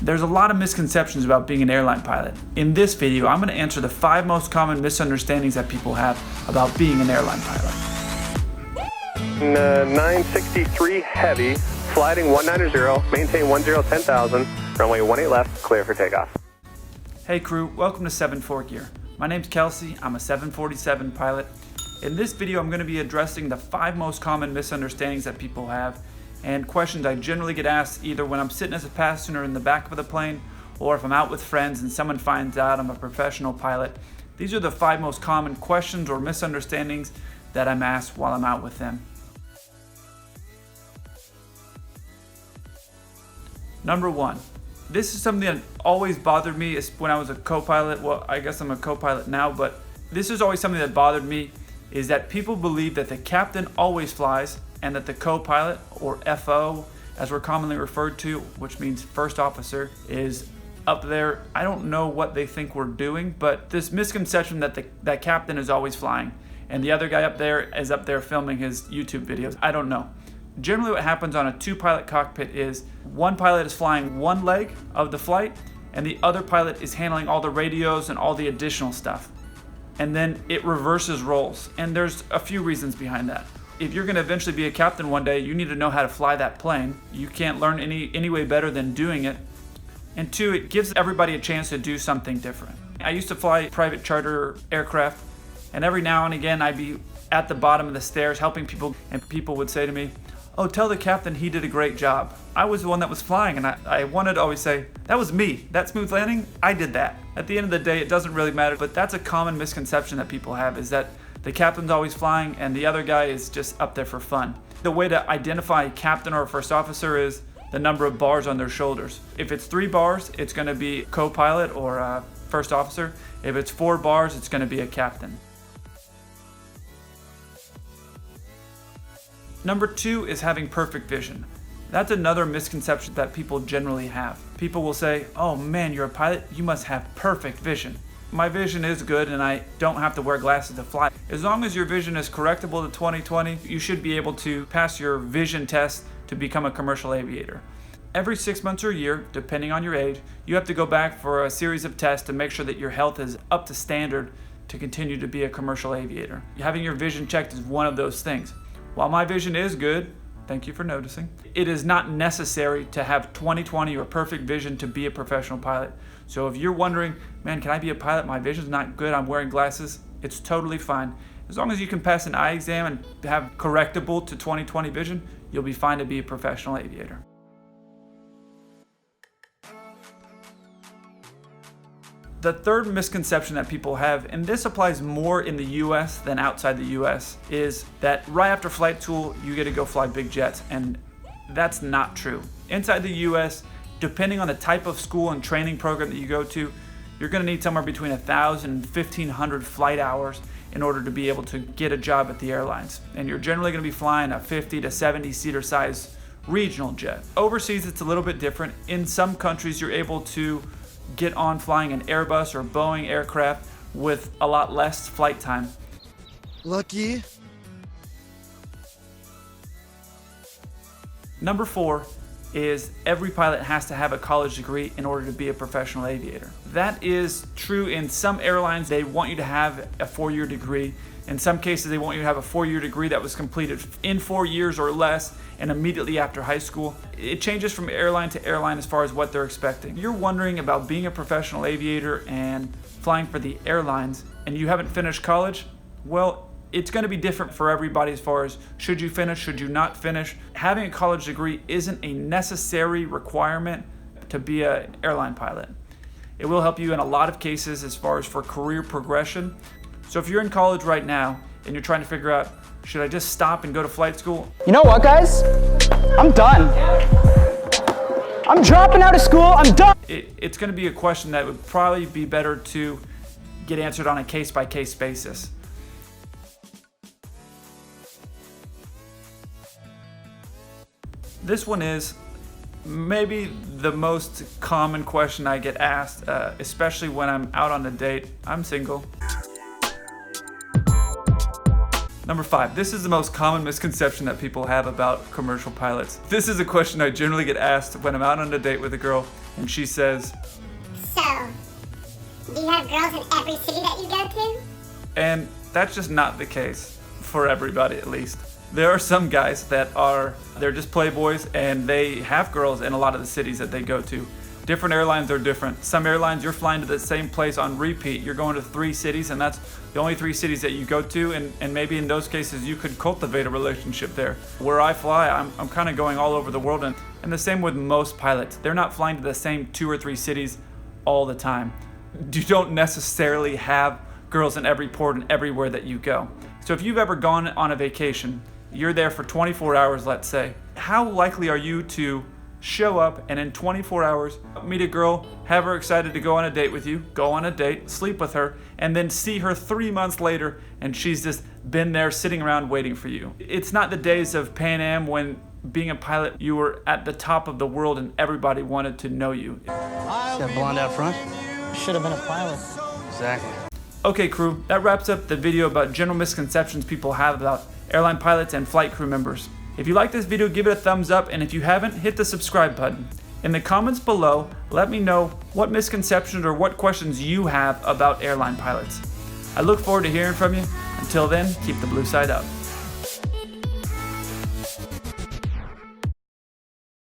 There's a lot of misconceptions about being an airline pilot. In this video, I'm going to answer the 5 most common misunderstandings that people have about being an airline pilot. 963 heavy, sliding 190, maintain 10,000, runway 18 left, clear for takeoff. Hey crew, welcome to 7-4 Gear. My name's Kelsey, I'm a 747 pilot. In this video, I'm going to be addressing the 5 most common misunderstandings that people have and questions I generally get asked either when I'm sitting as a passenger in the back of the plane or if I'm out with friends and someone finds out I'm a professional pilot. These are the 5 most common questions or misunderstandings that I'm asked while I'm out with them. Number 1. This is something that always bothered me when I was a co-pilot. Well, I guess I'm a co-pilot now, but this is always something that bothered me, is that people believe that the captain always flies and that the co-pilot, or FO as we're commonly referred to, which means first officer, is up there. I don't know what they think we're doing, but this misconception that that captain is always flying and the other guy up there is up there filming his YouTube videos. I don't know. Generally what happens on a 2-pilot cockpit is one pilot is flying one leg of the flight and the other pilot is handling all the radios and all the additional stuff. And then it reverses roles. And there's a few reasons behind that. If you're going to eventually be a captain one day, you need to know how to fly that plane. You can't learn any way better than doing it. And 2, it gives everybody a chance to do something different. I used to fly private charter aircraft, and every now and again I'd be at the bottom of the stairs helping people, and people would say to me, "Oh, tell the captain he did a great job." I was the one that was flying, and I wanted to always say, "That was me. That smooth landing, I did that." At the end of the day, it doesn't really matter, but that's a common misconception that people have, is that the captain's always flying and the other guy is just up there for fun. The way to identify a captain or a first officer is the number of bars on their shoulders. If it's 3 bars, it's going to be co-pilot or a first officer. If it's 4 bars, it's going to be a captain. Number 2 is having perfect vision. That's another misconception that people generally have. People will say, "Oh man, you're a pilot, you must have perfect vision." My vision is good and I don't have to wear glasses to fly. As long as your vision is correctable to 20/20, you should be able to pass your vision test to become a commercial aviator. Every 6 months or a year, depending on your age, you have to go back for a series of tests to make sure that your health is up to standard to continue to be a commercial aviator. Having your vision checked is one of those things. While my vision is good, thank you for noticing, it is not necessary to have 20/20 or perfect vision to be a professional pilot. So if you're wondering, "Man, can I be a pilot? My vision's not good, I'm wearing glasses," it's totally fine. As long as you can pass an eye exam and have correctable to 20/20 vision, you'll be fine to be a professional aviator. The third misconception that people have, and this applies more in the US than outside the US, is that right after flight school, you get to go fly big jets, and that's not true. Inside the US, depending on the type of school and training program that you go to, you're going to need somewhere between 1,000 and 1,500 flight hours in order to be able to get a job at the airlines. And you're generally going to be flying a 50 to 70 seater size regional jet. Overseas, it's a little bit different. In some countries, you're able to get on flying an Airbus or Boeing aircraft with a lot less flight time. Lucky. Number 4 is every pilot has to have a college degree in order to be a professional aviator. That is true in some airlines. They want you to have a 4-year degree. In some cases, they want you to have a 4-year degree that was completed in 4 years or less and immediately after high school. It changes from airline to airline as far as what they're expecting. You're wondering about being a professional aviator and flying for the airlines and you haven't finished college? Well, it's going to be different for everybody as far as should you finish, should you not finish. Having a college degree isn't a necessary requirement to be an airline pilot. It will help you in a lot of cases as far as for career progression. So if you're in college right now and you're trying to figure out, should I just stop and go to flight school? You know what, guys? I'm done. I'm dropping out of school, I'm done. It's going to be a question that would probably be better to get answered on a case-by-case basis. This one is maybe the most common question I get asked, especially when I'm out on a date. I'm single. Number 5, this is the most common misconception that people have about commercial pilots. This is a question I generally get asked when I'm out on a date with a girl, And she says, So, do you have girls in every city that you go to? and that's just not the case for everybody, at least. There are some guys they're just playboys and they have girls in a lot of the cities that they go to. Different airlines are different. Some airlines, you're flying to the same place on repeat. You're going to 3 cities, and that's the only 3 cities that you go to, and maybe in those cases you could cultivate a relationship there. Where I fly, I'm kind of going all over the world, and the same with most pilots. They're not flying to the same 2 or 3 cities all the time. You don't necessarily have girls in every port and everywhere that you go. So if you've ever gone on a vacation, you're there for 24 hours, let's say. How likely are you to show up and in 24 hours meet a girl, have her excited to go on a date with you, go on a date, sleep with her, and then see her 3 months later and she's just been there sitting around waiting for you? It's not the days of Pan Am when being a pilot you were at the top of the world and everybody wanted to know you. See that blonde out front? Should have been a pilot. Exactly. Okay crew, that wraps up the video about general misconceptions people have about airline pilots and flight crew members. If you like this video, give it a thumbs up, and if you haven't, hit the subscribe button. In the comments below, let me know what misconceptions or what questions you have about airline pilots. I look forward to hearing from you. Until then, keep the blue side up.